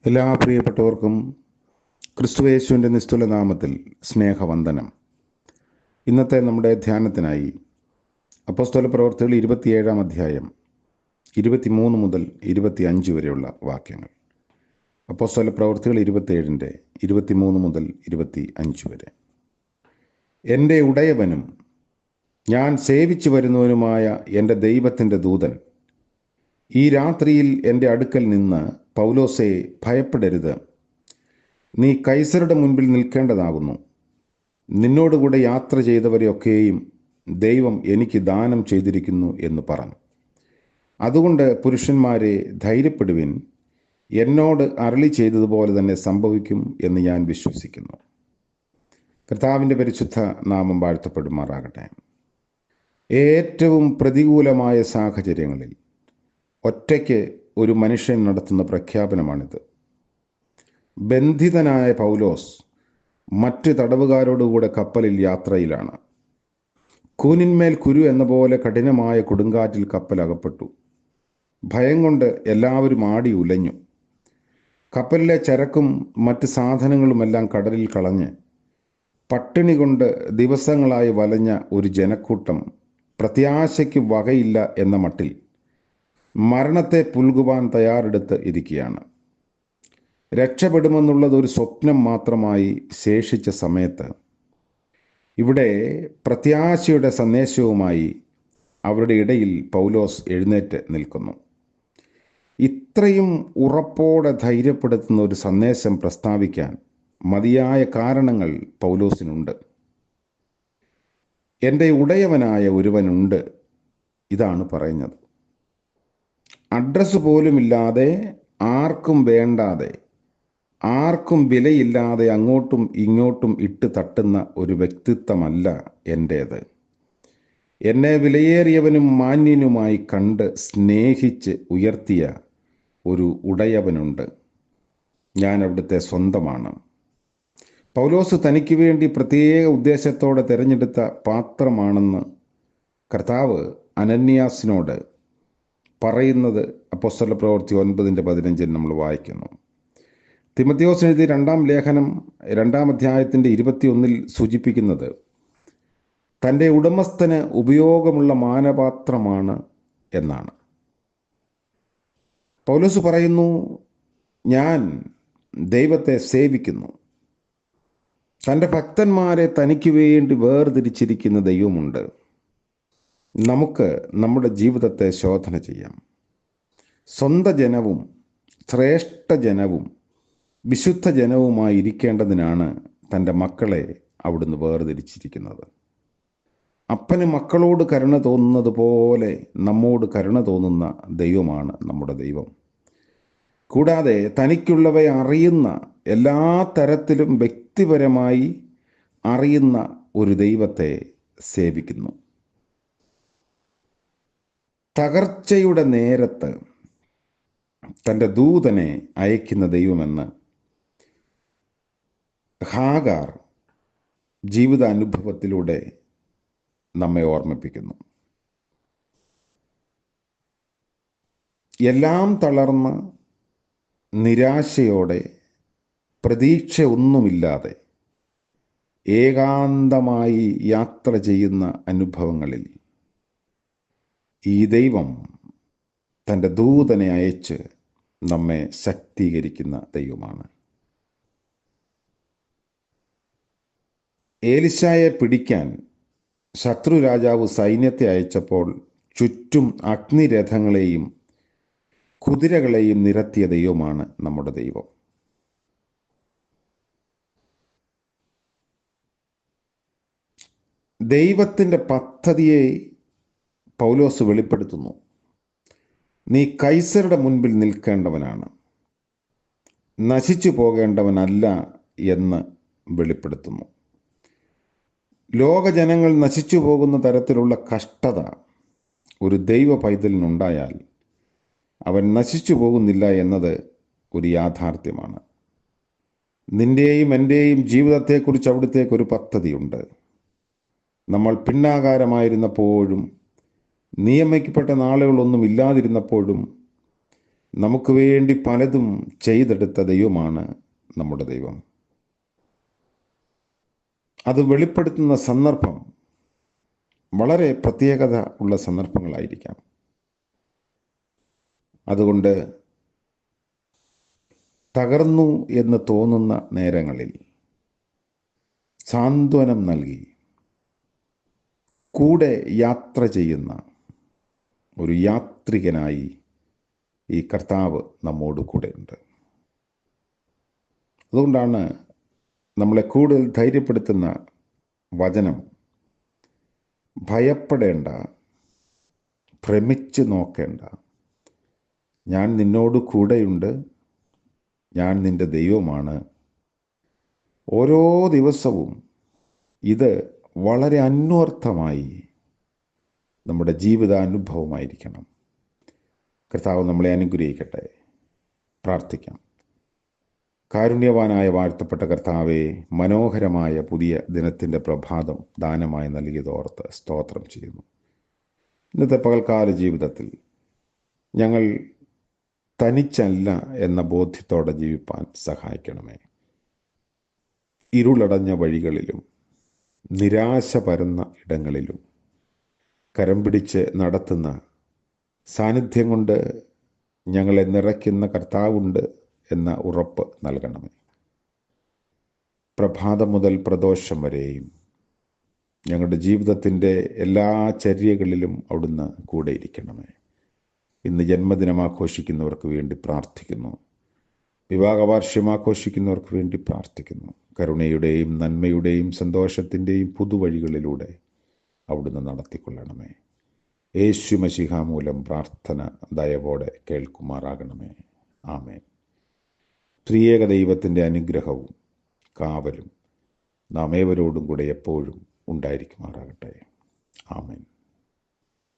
എല്ലാ പ്രിയപ്പെട്ടവർക്കും ക്രിസ്തുയേശുവിൻ്റെ നിസ്തുല നാമത്തിൽ സ്നേഹവന്ദനം. ഇന്നത്തെ നമ്മുടെ ധ്യാനത്തിനായി അപ്പോസ്തല പ്രവർത്തികൾ 27-ാം അധ്യായം 23 മുതൽ 25 വരെയുള്ള വാക്യങ്ങൾ. അപ്പോസ്തല പ്രവർത്തികൾ 27-ന്റെ 23 മുതൽ 25 വരെ. എൻ്റെ ഉടയവനും ഞാൻ സേവിച്ചു വരുന്നവനുമായ എൻ്റെ ദൈവത്തിൻ്റെ ദൂതൻ ഈ രാത്രിയിൽ എൻ്റെ അടുക്കൽ നിന്ന്, പൗലോസേ, ഭയപ്പെടരുത്, നീ കൈസരുടെ മുൻപിൽ നിൽക്കേണ്ടതാകുന്നു. നിന്നോടുകൂടെ യാത്ര ചെയ്തവരെയൊക്കെയും ദൈവം എനിക്ക് ദാനം ചെയ്തിരിക്കുന്നു എന്ന് പറഞ്ഞു. അതുകൊണ്ട് പുരുഷന്മാരെ, ധൈര്യപ്പെടുവിൻ, എന്നോട് അരുളി ചെയ്തതുപോലെ തന്നെ സംഭവിക്കും എന്ന് ഞാൻ വിശ്വസിക്കുന്നു. കർത്താവിൻ്റെ പരിശുദ്ധ നാമം വാഴ്ത്തപ്പെടുമാറാകട്ടെ. ഏറ്റവും പ്രതികൂലമായ സാഹചര്യങ്ങളിൽ ഒറ്റയ്ക്ക് ഒരു മനുഷ്യൻ നടത്തുന്ന പ്രഖ്യാപനമാണിത്. ബന്ധിതനായ പൗലോസ് മറ്റ് തടവുകാരോടുകൂടെ കപ്പലിൽ യാത്രയിലാണ്. കൂനിന്മേൽ കുരു എന്ന പോലെ കഠിനമായ കൊടുങ്കാറ്റിൽ കപ്പൽ അകപ്പെട്ടു. ഭയം കൊണ്ട് എല്ലാവരും ആടി ഉലഞ്ഞു. കപ്പലിലെ ചരക്കും മറ്റ് സാധനങ്ങളുമെല്ലാം കടലിൽ കളഞ്ഞ് പട്ടിണി കൊണ്ട് ദിവസങ്ങളായി വലഞ്ഞ ഒരു ജനക്കൂട്ടം പ്രത്യാശയ്ക്ക് വകയില്ല എന്ന മട്ടിൽ മരണത്തെ പുൽകുവാൻ തയ്യാറെടുത്ത് ഇരിക്കുകയാണ്. രക്ഷപ്പെടുമെന്നുള്ളത് ഒരു സ്വപ്നം മാത്രമായി ശേഷിച്ച സമയത്ത് ഇവിടെ പ്രത്യാശയുടെ സന്ദേശവുമായി അവരുടെ ഇടയിൽ പൗലോസ് എഴുന്നേറ്റ് നിൽക്കുന്നു. ഇത്രയും ഉറപ്പോടെ ധൈര്യപ്പെടുത്തുന്ന ഒരു സന്ദേശം പ്രസ്താവിക്കാൻ മതിയായ കാരണങ്ങൾ പൗലോസിനുണ്ട്. എൻ്റെ ഉടയവനായ ഒരുവനുണ്ട്, ഇതാണ് പറയുന്നത്. അഡ്രസ്സ് പോലുമില്ലാതെ, ആർക്കും വേണ്ടാതെ, ആർക്കും വിലയില്ലാതെ അങ്ങോട്ടും ഇങ്ങോട്ടും ഇട്ട് തട്ടുന്ന ഒരു വ്യക്തിത്വമല്ല എൻ്റേത്. എന്നെ വിലയേറിയവനും മാന്യനുമായി കണ്ട് സ്നേഹിച്ച് ഉയർത്തിയ ഒരു ഉടയവനുണ്ട്. ഞാൻ അവിടുത്തെ സ്വന്തമാണ്. പൗലോസ് തനിക്ക് വേണ്ടി പ്രത്യേക ഉദ്ദേശത്തോടെ തിരഞ്ഞെടുത്ത പാത്രമാണെന്ന് കർത്താവ് അനന്യാസിനോട് പറയുന്നത് അപ്പോസ്തല പ്രവൃത്തി 9:15 നമ്മൾ വായിക്കുന്നു. തിമോഥെയോസിന് എഴുതിയ 2-ാം ലേഖനം 2-ാം അധ്യായത്തിൻ്റെ 21 സൂചിപ്പിക്കുന്നത് തൻ്റെ ഉടമസ്ഥന് ഉപയോഗമുള്ള മാനപാത്രമാണ് എന്നാണ്. പൗലോസ് പറയുന്നു, ഞാൻ ദൈവത്തെ സേവിക്കുന്നു. തൻ്റെ ഭക്തന്മാരെ തനിക്ക് വേണ്ടി വേർതിരിച്ചിരിക്കുന്ന ദൈവമുണ്ട്. നമുക്ക് നമ്മുടെ ജീവിതത്തെ ശോധന ചെയ്യാം. സ്വന്തം ജനവും ശ്രേഷ്ഠ ജനവും വിശുദ്ധ ജനവുമായി ഇരിക്കേണ്ടതിനാണ് തൻ്റെ മക്കളെ അവിടുന്ന് വേർതിരിച്ചിരിക്കുന്നത്. അപ്പന് മക്കളോട് കരുണ തോന്നുന്നത് പോലെ നമ്മോട് കരുണ തോന്നുന്ന ദൈവമാണ് നമ്മുടെ ദൈവം. കൂടാതെ തനിക്കുള്ളവയെ അറിയുന്ന, എല്ലാ തരത്തിലും വ്യക്തിപരമായി അറിയുന്ന ഒരു ദൈവത്തെ സേവിക്കുന്നു. തകർച്ചയുടെ നേരത്ത് തൻ്റെ ദൂതനെ അയക്കുന്ന ദൈവമെന്ന് ഹാഗാർ ജീവിതാനുഭവത്തിലൂടെ നമ്മെ ഓർമ്മിപ്പിക്കുന്നു. എല്ലാം തളർന്ന് നിരാശയോടെ, പ്രതീക്ഷ ഒന്നുമില്ലാതെ ഏകാന്തമായി യാത്ര ചെയ്യുന്ന അനുഭവങ്ങളിൽ ഈ ദൈവം തൻ്റെ ദൂതനെ അയച്ച് നമ്മെ ശക്തീകരിക്കുന്ന ദൈവമാണ്. ഏലിശായെ പിടിക്കാൻ ശത്രു രാജാവ് സൈന്യത്തെ അയച്ചപ്പോൾ ചുറ്റും അഗ്നിരഥങ്ങളെയും കുതിരകളെയും നിരത്തിയ ദൈവമാണ് നമ്മുടെ ദൈവം. ദൈവത്തിൻ്റെ പദ്ധതിയെ പൗലോസ് വെളിപ്പെടുത്തുന്നു. നീ കൈസരുടെ മുൻപിൽ നിൽക്കേണ്ടവനാണ്, നശിച്ചു പോകേണ്ടവനല്ല എന്ന് വെളിപ്പെടുത്തുന്നു. ലോകജനങ്ങൾ നശിച്ചു പോകുന്ന തരത്തിലുള്ള കഷ്ടത ഒരു ദൈവ പൈതലിനുണ്ടായാൽ അവൻ നശിച്ചു പോകുന്നില്ല എന്നത് ഒരു യാഥാർത്ഥ്യമാണ്. നിൻ്റെയും എൻ്റെയും ജീവിതത്തെക്കുറിച്ച് അവിടുത്തേക്കൊരു പദ്ധതിയുണ്ട്. നമ്മൾ പിന്നാകാരമായിരുന്നപ്പോഴും, നിയമിക്കപ്പെട്ട നാളുകളൊന്നും ഇല്ലാതിരുന്നപ്പോഴും, നമുക്ക് വേണ്ടി പലതും ചെയ്തെടുത്ത ദൈവമാണ് നമ്മുടെ ദൈവം. അത് വെളിപ്പെടുത്തുന്ന സന്ദർഭം വളരെ പ്രത്യേകത ഉള്ള സന്ദർഭങ്ങളായിരിക്കാം. അതുകൊണ്ട് തകർന്നു എന്ന് തോന്നുന്ന നേരങ്ങളിൽ സാന്ത്വനം നൽകി കൂടെ യാത്ര ചെയ്യുന്ന ഒരു യാത്രികനായി ഈ കർത്താവ് നമ്മോട് കൂടെ ഉണ്ട്. അതുകൊണ്ടാണ് നമ്മളെ കൂടുതൽ ധൈര്യപ്പെടുത്തുന്ന വചനം, ഭയപ്പെടേണ്ട, ഭ്രമിച്ചു നോക്കേണ്ട, ഞാൻ നിന്നോട് കൂടെയുണ്ട്, ഞാൻ നിൻ്റെ ദൈവമാണ്. ഓരോ ദിവസവും ഇത് വളരെ അന്വർത്ഥമായി നമ്മുടെ ജീവിതാനുഭവമായിരിക്കണം. കർത്താവ് നമ്മളെ അനുഗ്രഹിക്കട്ടെ. പ്രാർത്ഥിക്കാം. കാരുണ്യവാനായ വാഴ്ത്തപ്പെട്ട കർത്താവെ, മനോഹരമായ പുതിയ ദിനത്തിൻ്റെ പ്രഭാതം ദാനമായി നൽകിയതോർത്ത് സ്തോത്രം ചെയ്യുന്നു. ഇന്നത്തെ പകൽക്കാല ജീവിതത്തിൽ ഞങ്ങൾ തനിച്ചല്ല എന്ന ബോധ്യത്തോടെ ജീവിപ്പാൻ സഹായിക്കണമേ. ഇരുളടഞ്ഞ വഴികളിലും നിരാശ പരന്ന ഇടങ്ങളിലും കരം പിടിച്ച് നടത്തുന്ന സാന്നിധ്യം കൊണ്ട് ഞങ്ങളെ നിറയ്ക്കുന്ന കർത്താവുണ്ട് എന്ന ഉറപ്പ് നൽകണമേ. പ്രഭാതം മുതൽ പ്രദോഷം വരെയും ഞങ്ങളുടെ ജീവിതത്തിൻ്റെ എല്ലാ ചര്യകളിലും അവിടുന്ന് കൂടെ ഇരിക്കണമേ. ഇന്ന് ജന്മദിനം ആഘോഷിക്കുന്നവർക്ക് വേണ്ടി പ്രാർത്ഥിക്കുന്നു. വിവാഹവാർഷികം ആഘോഷിക്കുന്നവർക്ക് വേണ്ടി പ്രാർത്ഥിക്കുന്നു. കരുണയുടെയും നന്മയുടെയും സന്തോഷത്തിൻ്റെയും പുതുവഴികളിലൂടെ അവിടുന്ന് നടത്തിക്കൊള്ളണമേ. യേശു മശിഹ മൂലം പ്രാർത്ഥന ദയവോടെ കേൾക്കുമാറാകണമേ. ആമേൻ. ത്രിയേക ദൈവത്തിൻ്റെ അനുഗ്രഹവും കാവലും നാം ഏവരോടും കൂടെ എപ്പോഴും ഉണ്ടായിരിക്കുമാറാകട്ടെ. ആമേൻ.